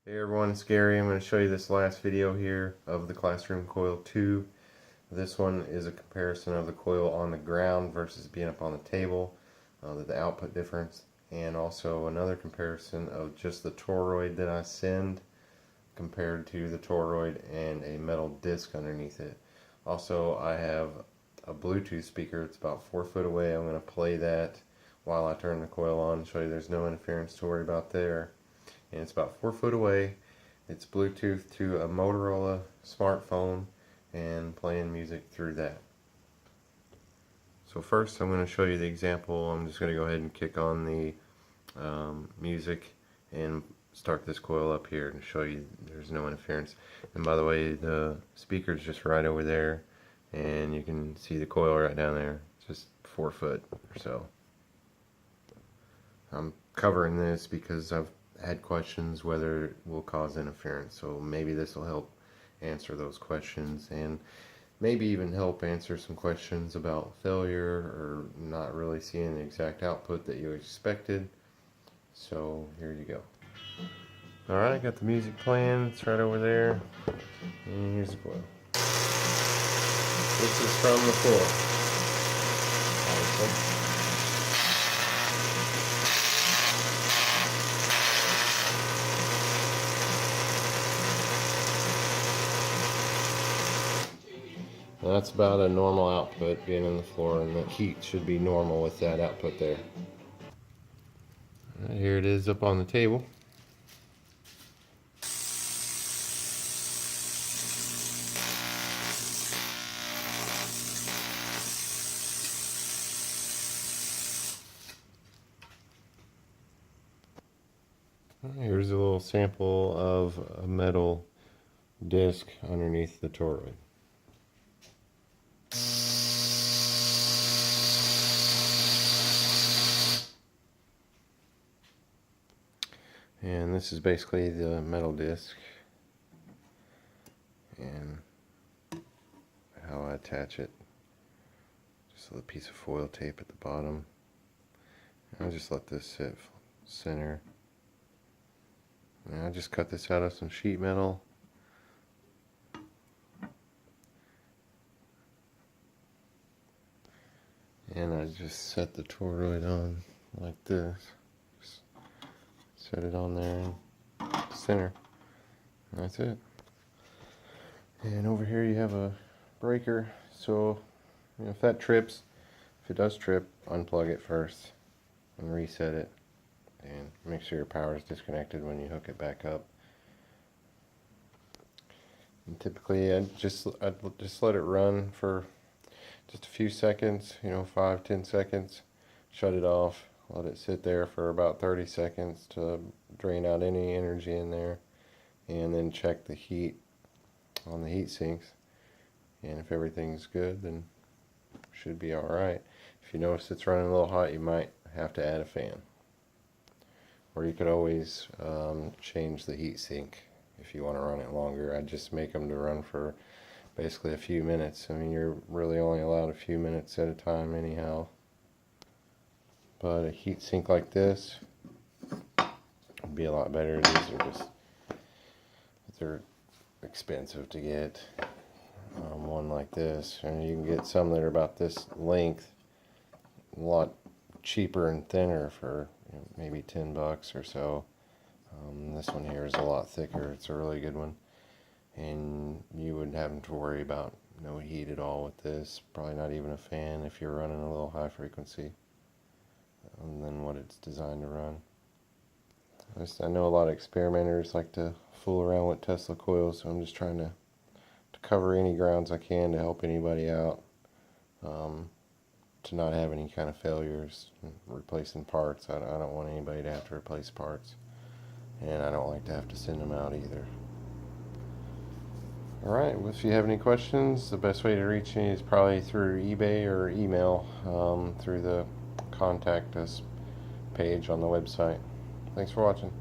Hey everyone, it's Gary. I'm going to show you this last video here of the Classroom Coil II. This one is a comparison of the coil on the ground versus being up on the table, the output difference, and also another comparison of just the toroid that I send compared to the toroid and a metal disc underneath it. Also, I have a Bluetooth speaker. It's about 4 foot away. I'm going to play that while I turn the coil on and show you there's no interference to worry about there. And it's about 4 foot away. It's Bluetooth to a Motorola smartphone and playing music through that. So first I'm going to show you the example. I'm just going to go ahead and kick on the music and start this coil up here and show you there's no interference. And by the way, the speaker's just right over there and you can see the coil right down there. It's just 4 foot or so. I'm covering this because I've had questions whether it will cause interference, so maybe this will help answer those questions and maybe even help answer some questions about failure or not really seeing the exact output that you expected. So here you go. Alright, I got the music playing, it's right over there, and here's the coil. This is from the floor, obviously. That's about a normal output being on the floor, and the heat should be normal with that output there. Right, here it is up on the table. Here's a little sample of a metal disc underneath the toroid. And this is basically the metal disc and how I attach it. Just a piece of foil tape at the bottom. I'll just let this sit center. And I just cut this out of some sheet metal. And I just set the toroid on like this. Just set it on there and center. And that's it. And over here you have a breaker. So if that trips, if it does trip, unplug it first and reset it. And make sure your power is disconnected when you hook it back up. And typically I'd just let it run for just a few seconds, 5-10 seconds, shut it off, let it sit there for about 30 seconds to drain out any energy in there, and then check the heat on the heat sinks. And if everything's good, then it should be alright. If you notice it's running a little hot, you might have to add a fan. Or you could always change the heat sink if you want to run it longer. I'd just make them to run for basically a few minutes. I mean, you're really only allowed a few minutes at a time anyhow. But a heat sink like this would be a lot better. They're expensive to get. One like this, and you can get some that are about this length, a lot cheaper and thinner for maybe $10 or so. This one here is a lot thicker. It's a really good one. And you wouldn't have to worry about no heat at all with this. Probably not even a fan if you're running a little high frequency than what it's designed to run. I know a lot of experimenters like to fool around with Tesla coils, so I'm just trying to cover any grounds I can to help anybody out, to not have any kind of failures replacing parts. I don't want anybody to have to replace parts, and I don't like to have to send them out either. Alright, well, if you have any questions, the best way to reach me is probably through eBay or email, through the contact us page on the website. Thanks for watching.